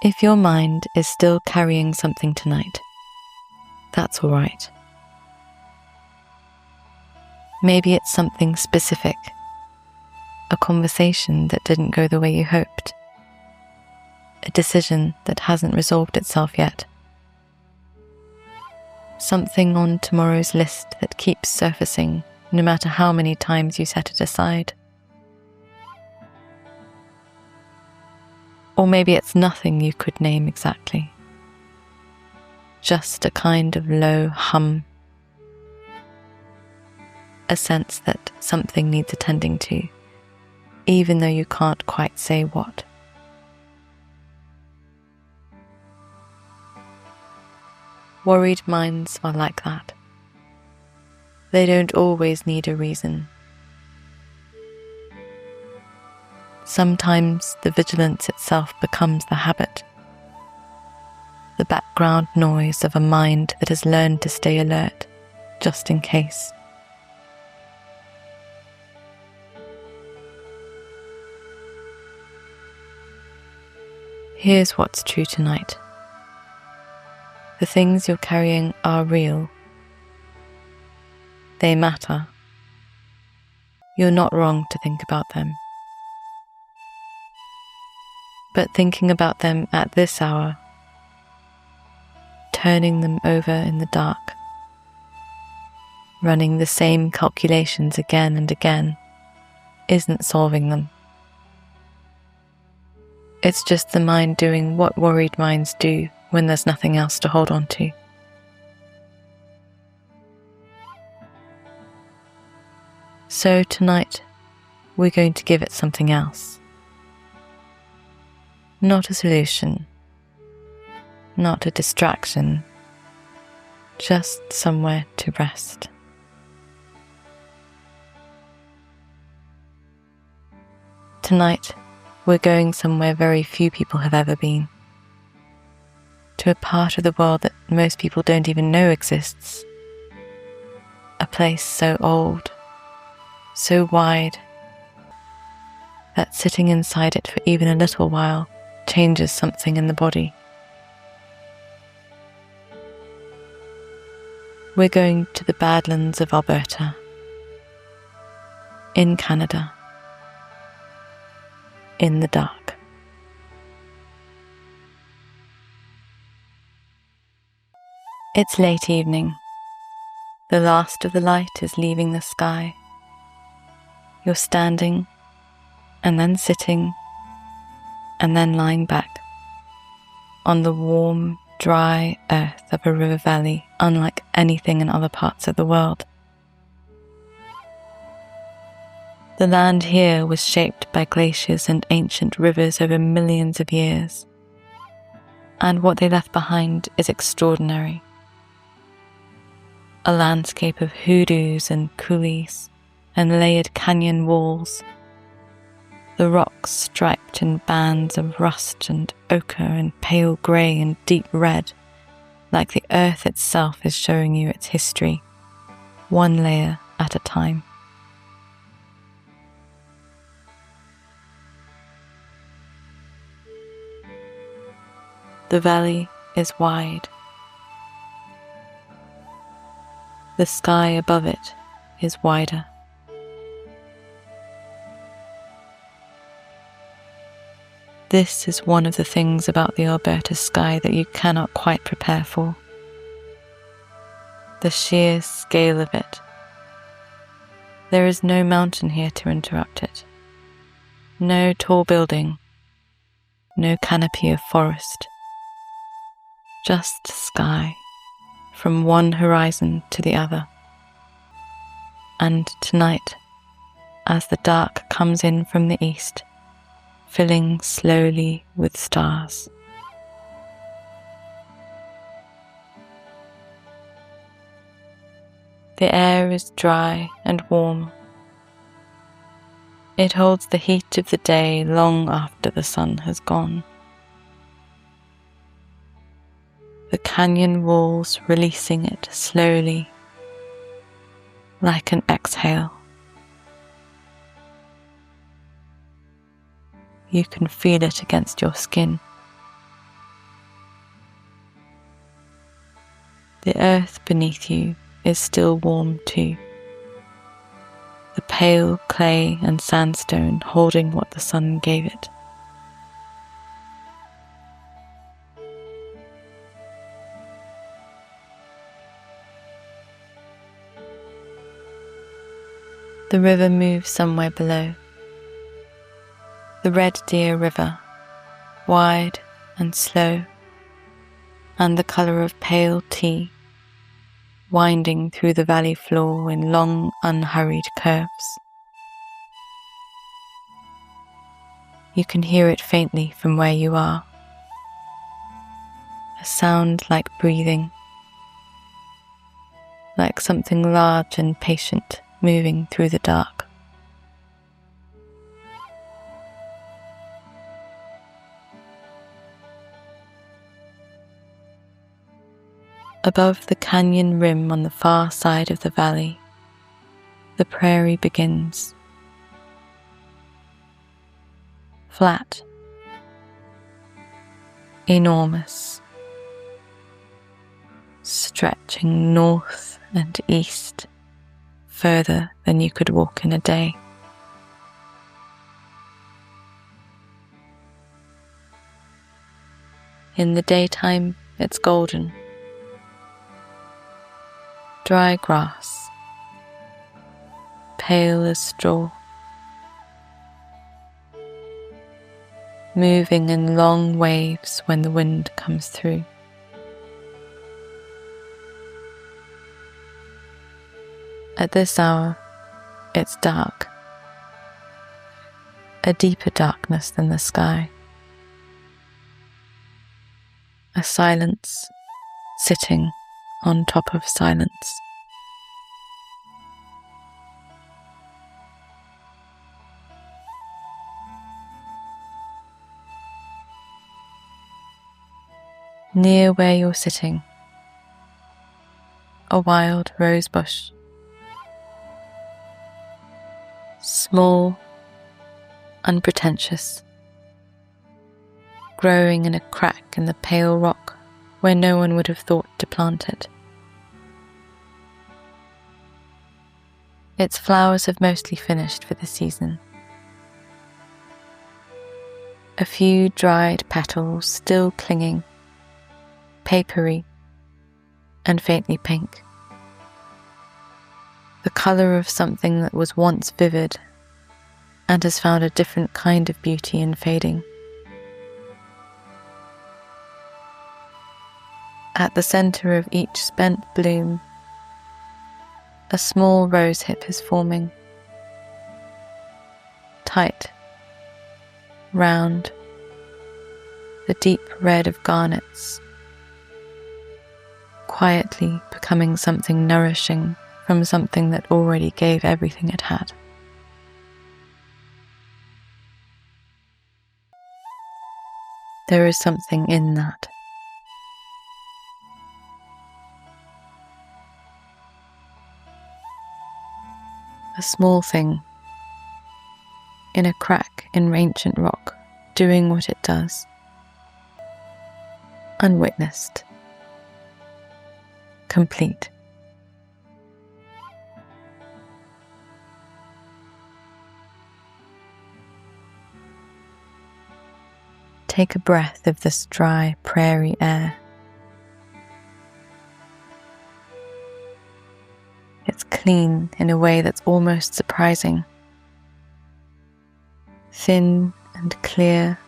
If your mind is still carrying something tonight, that's all right. Maybe it's something specific, a conversation that didn't go the way you hoped, a decision that hasn't resolved itself yet, something on tomorrow's list that keeps surfacing no matter how many times you set it aside. Or maybe it's nothing you could name exactly, just a kind of low hum, a sense that something needs attending to, even though you can't quite say what. Worried minds are like that. They don't always need a reason. Sometimes the vigilance itself becomes the habit, the background noise of a mind that has learned to stay alert, just in case. Here's what's true tonight. The things you're carrying are real. They matter. You're not wrong to think about them. But thinking about them at this hour, turning them over in the dark, running the same calculations again and again, isn't solving them. It's just the mind doing what worried minds do when there's nothing else to hold on to. So tonight, we're going to give it something else. Not a solution, not a distraction, just somewhere to rest. Tonight, we're going somewhere very few people have ever been, to a part of the world that most people don't even know exists, a place so old, so wide, that sitting inside it for even a little while changes something in the body. We're going to the Badlands of Alberta, in Canada, in the dark. It's late evening. The last of the light is leaving the sky. You're standing, and then sitting, and then lying back on the warm, dry earth of a river valley unlike anything in other parts of the world. The land here was shaped by glaciers and ancient rivers over millions of years, and what they left behind is extraordinary. A landscape of hoodoos and coulees and layered canyon walls, the rocks striped in bands of rust and ochre and pale grey and deep red, like the earth itself is showing you its history, one layer at a time. The valley is wide. The sky above it is wider. This is one of the things about the Alberta sky that you cannot quite prepare for. The sheer scale of it. There is no mountain here to interrupt it. No tall building. No canopy of forest. Just sky, from one horizon to the other. And tonight, as the dark comes in from the east, filling slowly with stars. The air is dry and warm. It holds the heat of the day long after the sun has gone. The canyon walls releasing it slowly, like an exhale. You can feel it against your skin, The earth beneath you is still warm too, the pale clay and sandstone holding what the sun gave it. The river moves somewhere below. The Red Deer River, wide and slow, and the colour of pale tea, winding through the valley floor in long, unhurried curves. You can hear it faintly from where you are, a sound like breathing, like something large and patient moving through the dark. Above the canyon rim on the far side of the valley, the prairie begins. Flat, enormous, stretching north and east further than you could walk in a day. In the daytime, it's golden. Dry grass, pale as straw, moving in long waves when the wind comes through. At this hour, it's dark, a deeper darkness than the sky, a silence sitting on top of silence. Near where you're sitting, a wild rose bush, small, unpretentious, growing in a crack in the pale rock where no one would have thought to plant it. Its flowers have mostly finished for the season. A few dried petals still clinging, papery and faintly pink. The colour of something that was once vivid and has found a different kind of beauty in fading. At the centre of each spent bloom, a small rosehip is forming. Tight, round, the deep red of garnets, quietly becoming something nourishing from something that already gave everything it had. There is something in that. A small thing, in a crack in ancient rock, doing what it does, unwitnessed, complete. Take a breath of this dry prairie air. It's clean in a way that's almost surprising. Thin and clear,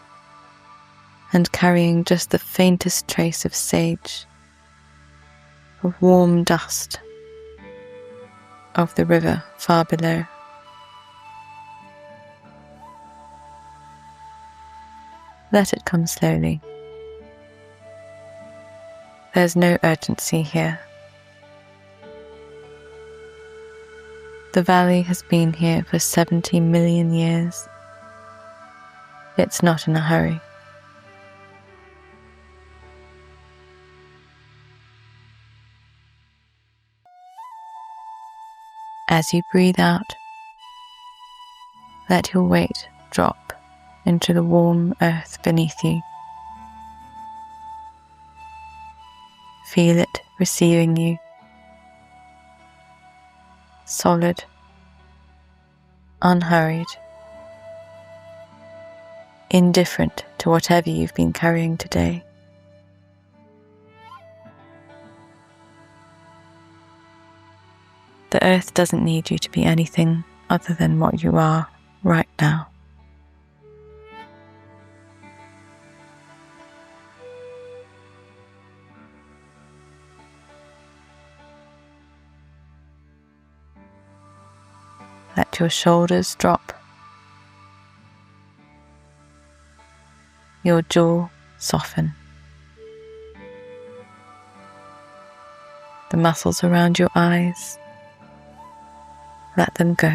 and carrying just the faintest trace of sage, of warm dust, of the river far below. Let it come slowly. There's no urgency here. The valley has been here for 70 million years. It's not in a hurry. As you breathe out, let your weight drop into the warm earth beneath you. Feel it receiving you, solid, unhurried, indifferent to whatever you've been carrying today. The earth doesn't need you to be anything other than what you are right now. Let your shoulders drop, your jaw soften, the muscles around your eyes, let them go.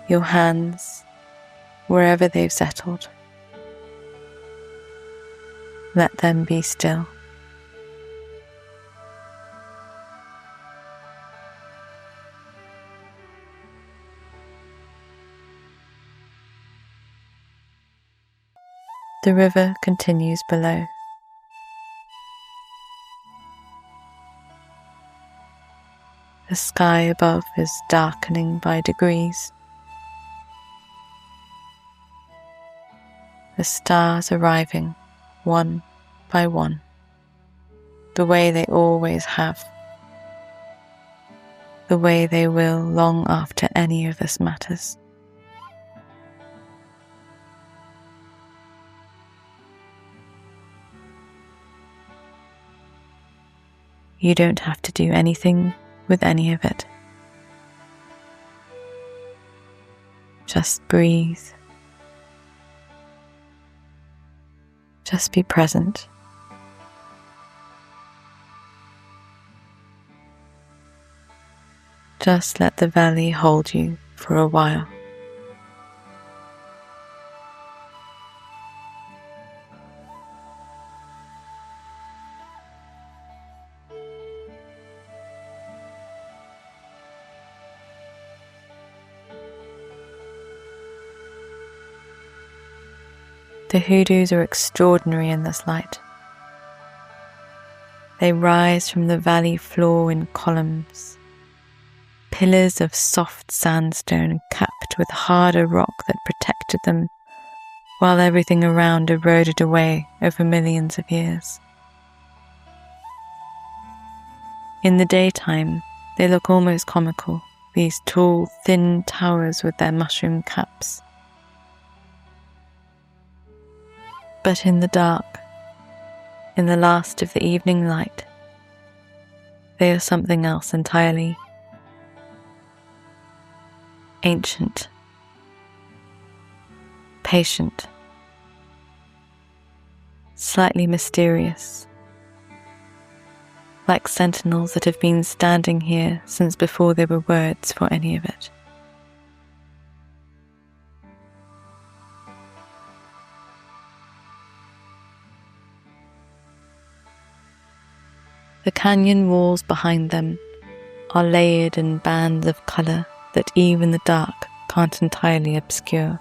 Your hands, wherever they've settled, let them be still. The river continues below. The sky above is darkening by degrees. The stars arriving one by one, the way they always have, the way they will long after any of this matters. You don't have to do anything with any of it. Just breathe. Just be present. Just let the valley hold you for a while. The Hoodoos are extraordinary in this light. They rise from the valley floor in columns, pillars of soft sandstone capped with harder rock that protected them while everything around eroded away over millions of years. In the daytime, they look almost comical, these tall, thin towers with their mushroom caps. But in the dark, in the last of the evening light, they are something else entirely. Ancient, patient, slightly mysterious, like sentinels that have been standing here since before there were words for any of it. The canyon walls behind them are layered in bands of colour that even the dark can't entirely obscure.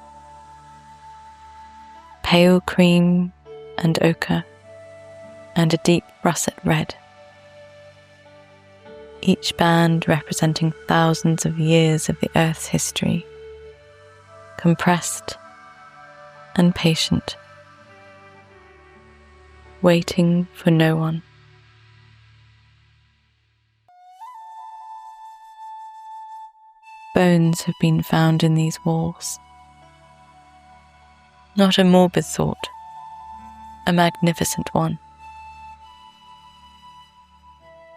Pale cream and ochre, and a deep russet red. Each band representing thousands of years of the Earth's history, compressed and patient, waiting for no one. Bones have been found in these walls. Not a morbid thought, a magnificent one.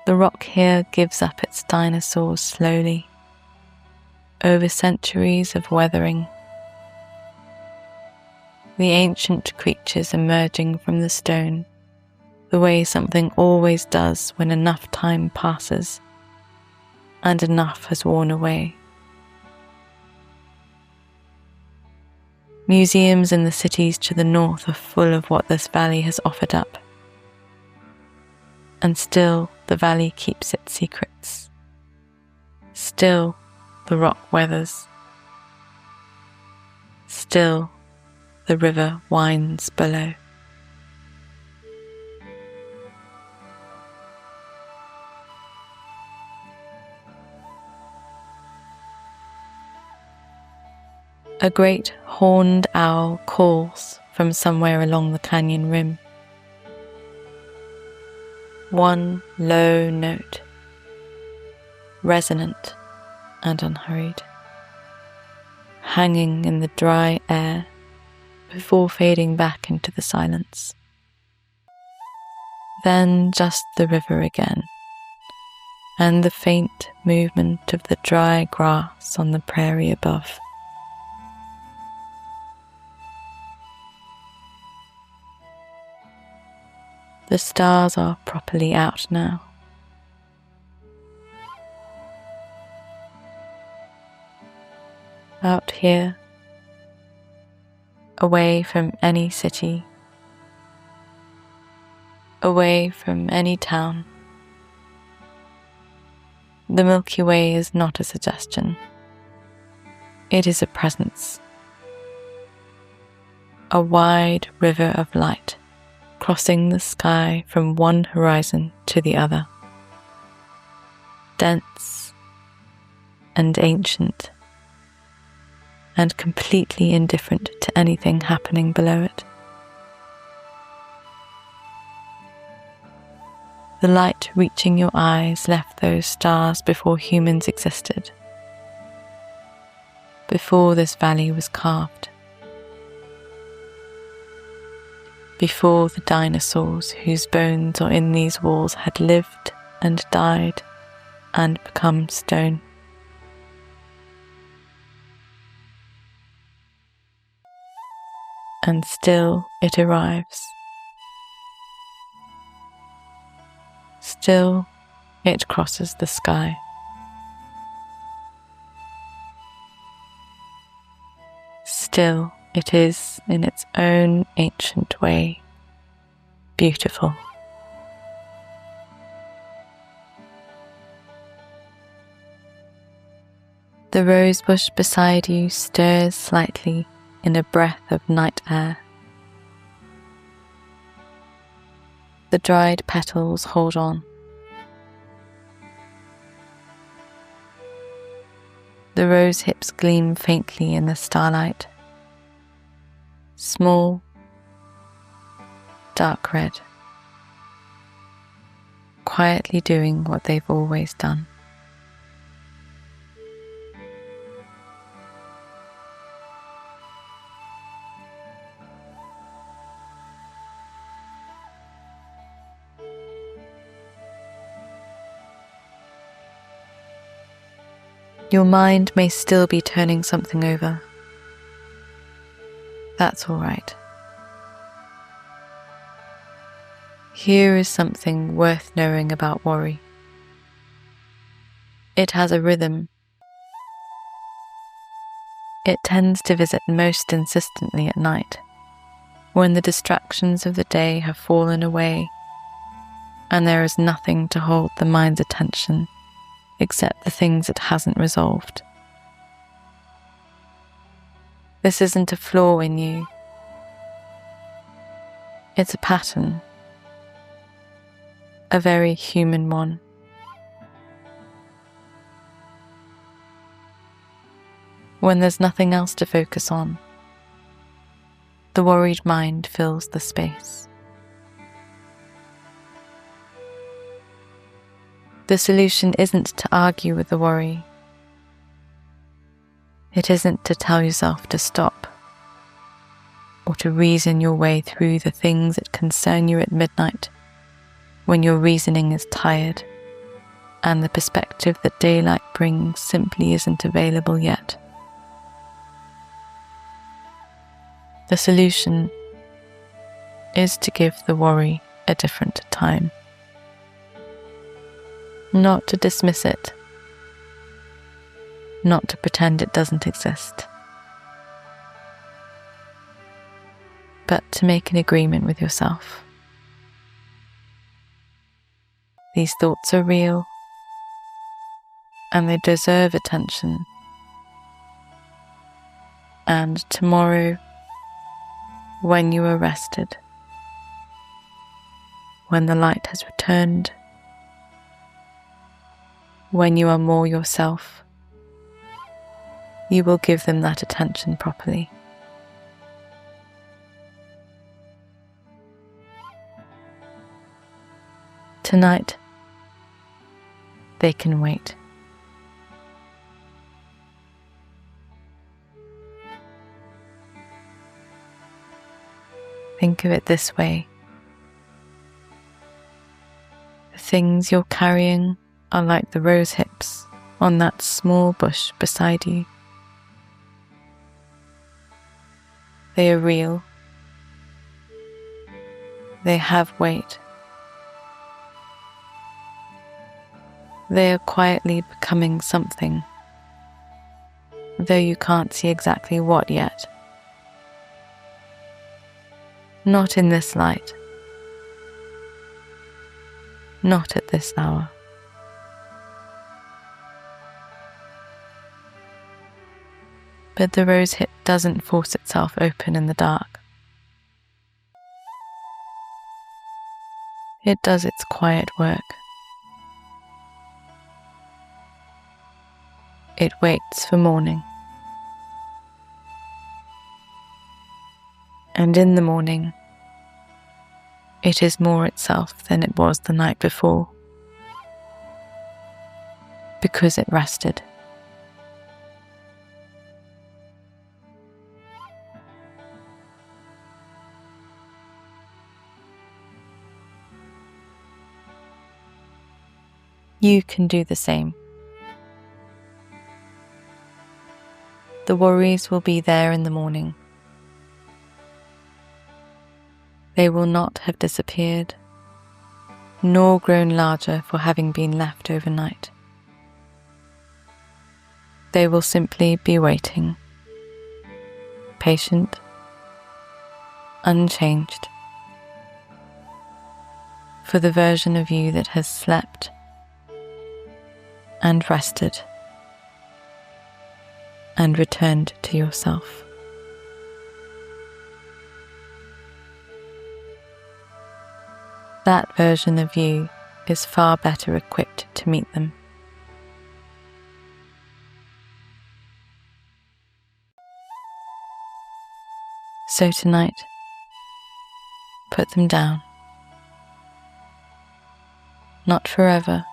The rock here gives up its dinosaurs slowly, over centuries of weathering. The ancient creatures emerging from the stone, the way something always does when enough time passes, and enough has worn away. Museums in the cities to the north are full of what this valley has offered up. And still the valley keeps its secrets. Still the rock weathers. Still the river winds below. A great horned owl calls from somewhere along the canyon rim. One low note, resonant and unhurried, hanging in the dry air before fading back into the silence. Then just the river again, and the faint movement of the dry grass on the prairie above. The stars are properly out now. Out here, away from any city, away from any town. The Milky Way is not a suggestion. It is a presence. A wide river of light crossing the sky from one horizon to the other. Dense and ancient, and completely indifferent to anything happening below it. The light reaching your eyes left those stars before humans existed, before this valley was carved, before the dinosaurs whose bones are in these walls had lived and died and become stone. And still it arrives. Still it crosses the sky. Still it is, in its own ancient way, beautiful. The rosebush beside you stirs slightly in a breath of night air. The dried petals hold on. The rose hips gleam faintly in the starlight. Small, dark red, quietly doing what they've always done. Your mind may still be turning something over. That's all right. Here is something worth knowing about worry. It has a rhythm. It tends to visit most insistently at night, when the distractions of the day have fallen away and there is nothing to hold the mind's attention except the things it hasn't resolved. This isn't a flaw in you. It's a pattern, a very human one. When there's nothing else to focus on, the worried mind fills the space. The solution isn't to argue with the worry. It isn't to tell yourself to stop, or to reason your way through the things that concern you at midnight, when your reasoning is tired and the perspective that daylight brings simply isn't available yet. The solution is to give the worry a different time. Not to dismiss it, not to pretend it doesn't exist, but to make an agreement with yourself. These thoughts are real, and they deserve attention. And tomorrow, when you are rested, when the light has returned, when you are more yourself, you will give them that attention properly. Tonight, they can wait. Think of it this way. The things you're carrying are like the rose hips on that small bush beside you. They are real. They have weight. They are quietly becoming something, though you can't see exactly what yet. Not in this light. Not at this hour. But the rose hip doesn't force itself open in the dark. It does its quiet work. It waits for morning. And in the morning, it is more itself than it was the night before, because it rested. You can do the same. The worries will be there in the morning. They will not have disappeared, nor grown larger for having been left overnight. They will simply be waiting, patient, unchanged, for the version of you that has slept and rested and returned to yourself. That version of you is far better equipped to meet them. So tonight, put them down. Not forever,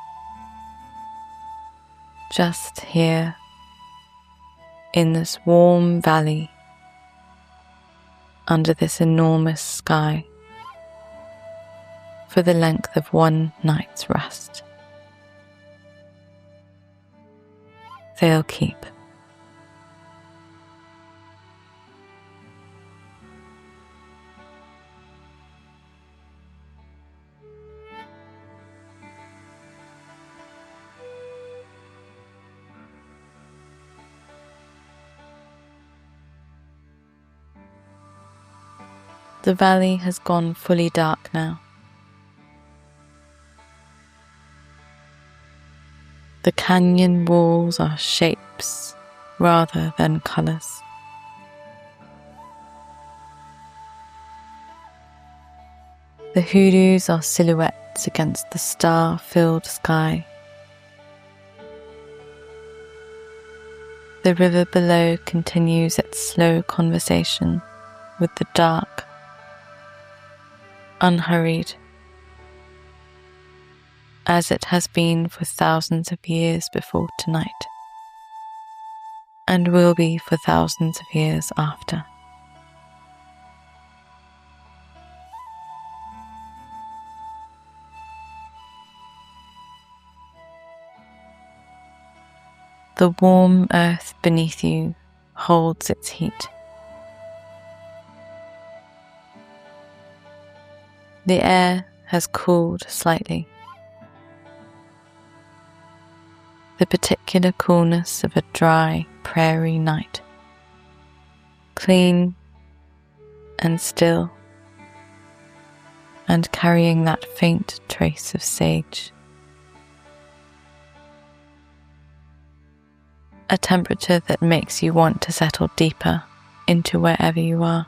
just here in this warm valley under this enormous sky for the length of one night's rest. They'll keep. The valley has gone fully dark now. The canyon walls are shapes rather than colours. The Hoodoos are silhouettes against the star-filled sky. The river below continues its slow conversation with the dark, unhurried, as it has been for thousands of years before tonight, and will be for thousands of years after. The warm earth beneath you holds its heat. The air has cooled slightly. The particular coolness of a dry prairie night, clean and still, and carrying that faint trace of sage. A temperature that makes you want to settle deeper into wherever you are.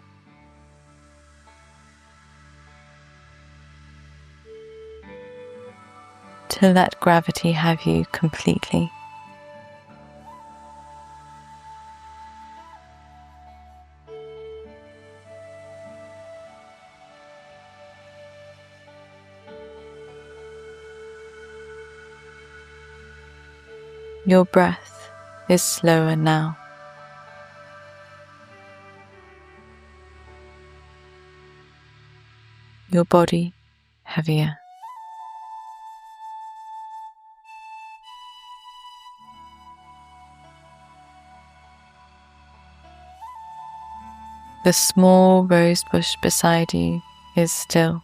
To let gravity have you completely. Your breath is slower now. Your body heavier. The small rose bush beside you is still.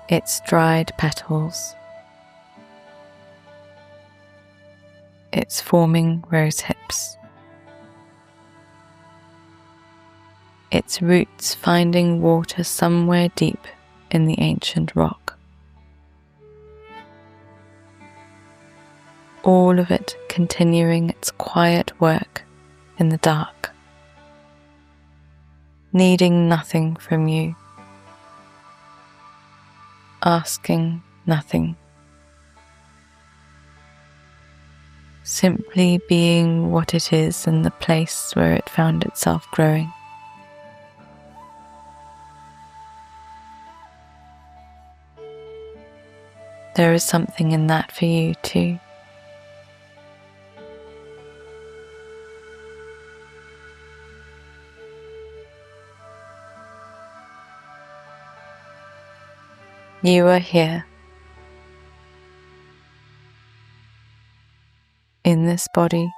Its dried petals, its forming rose hips, its roots finding water somewhere deep in the ancient rock. All of it continuing its quiet work in the dark, needing nothing from you, asking nothing, simply being what it is in the place where it found itself growing. There is something in that for you too. You are here, in this body,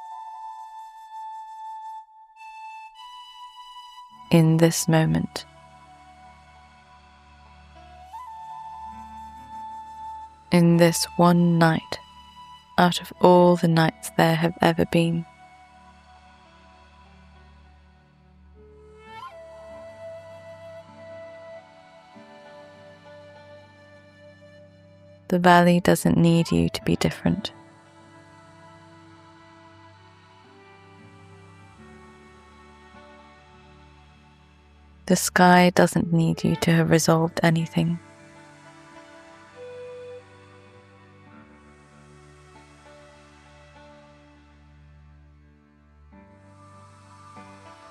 in this moment. In this one night out of all the nights there have ever been. The valley doesn't need you to be different. The sky doesn't need you to have resolved anything.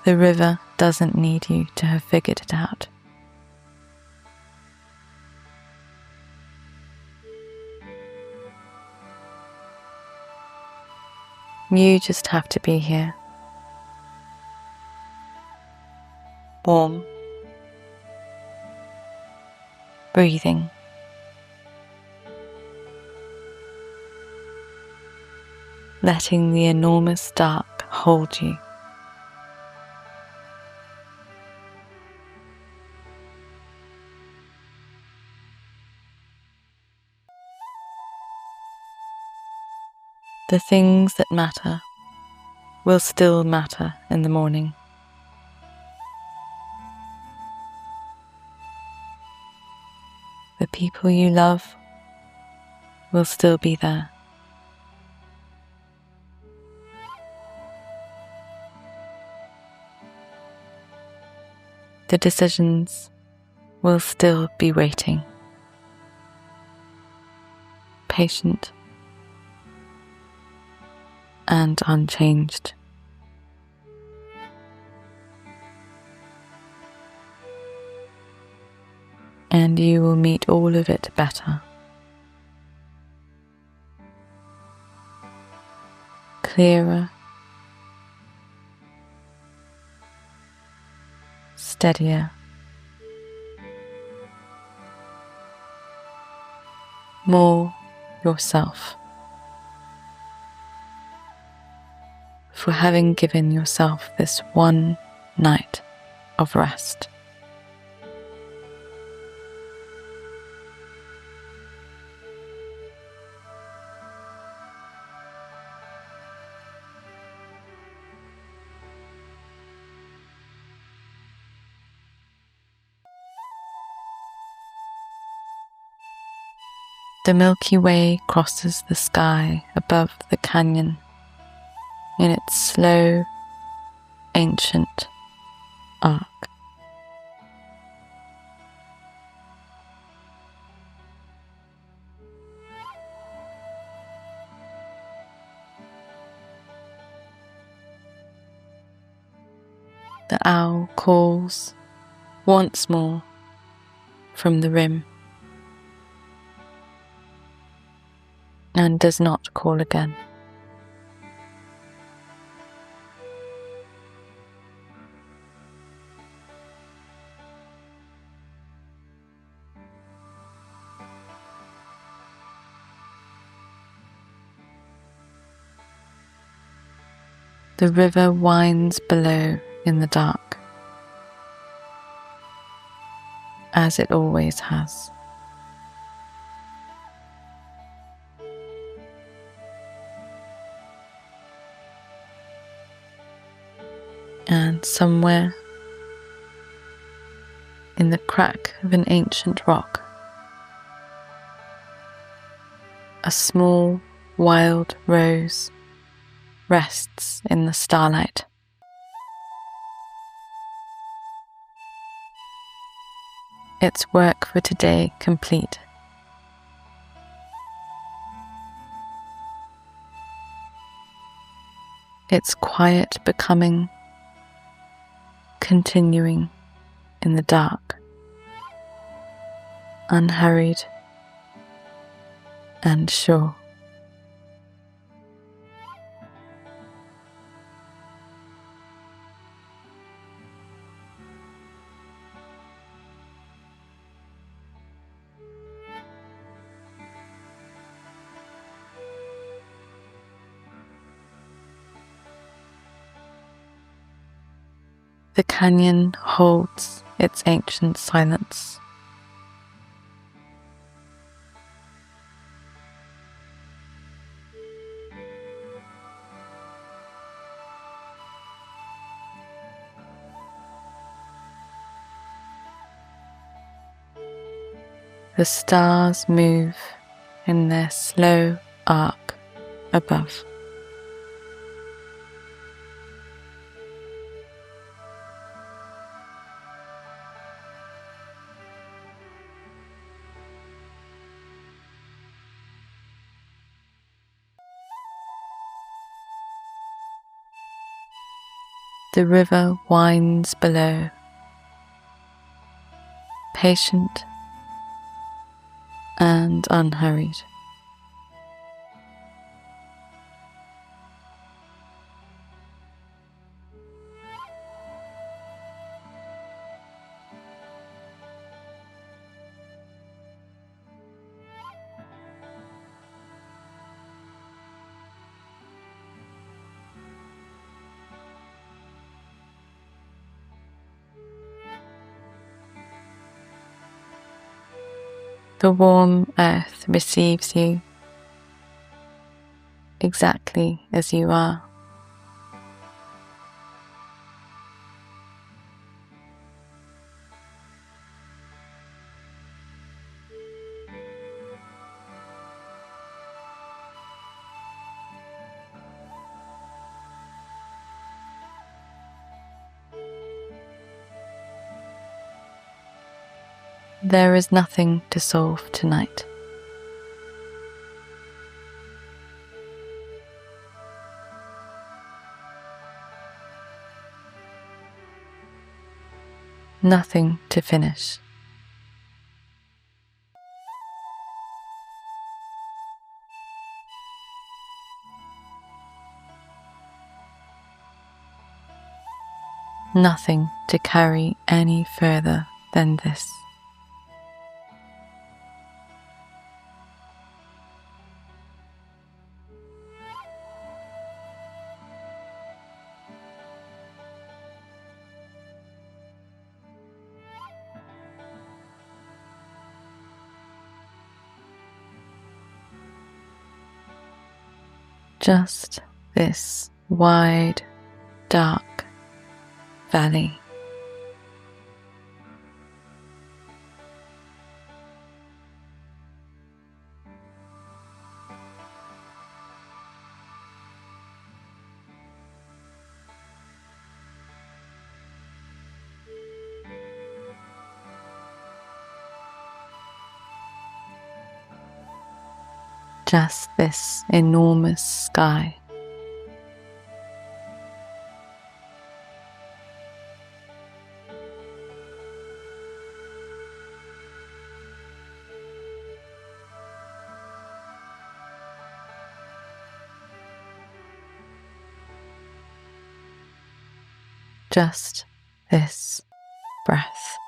The river doesn't need you to have figured it out. You just have to be here. Warm. Breathing. Letting the enormous dark hold you. The things that matter will still matter in the morning. The people you love will still be there. The decisions will still be waiting. Patient and unchanged. And you will meet all of it better. Clearer, steadier, more yourself. For having given yourself this one night of rest. The Milky Way crosses the sky above the canyon in its slow, ancient arc. The owl calls once more from the rim. and does not call again. The river winds below in the dark, as it always has. And somewhere in the crack of an ancient rock, a small wild rose rests in the starlight. Its work for today complete. Its quiet becoming continuing in the dark, unhurried and sure. The canyon holds its ancient silence. The stars move in their slow arc above. The river winds below, patient and unhurried. The warm earth receives you exactly as you are. There is nothing to solve tonight. Nothing to finish. Nothing to carry any further than this. Just this wide, dark valley. Just this enormous sky. Just this breath.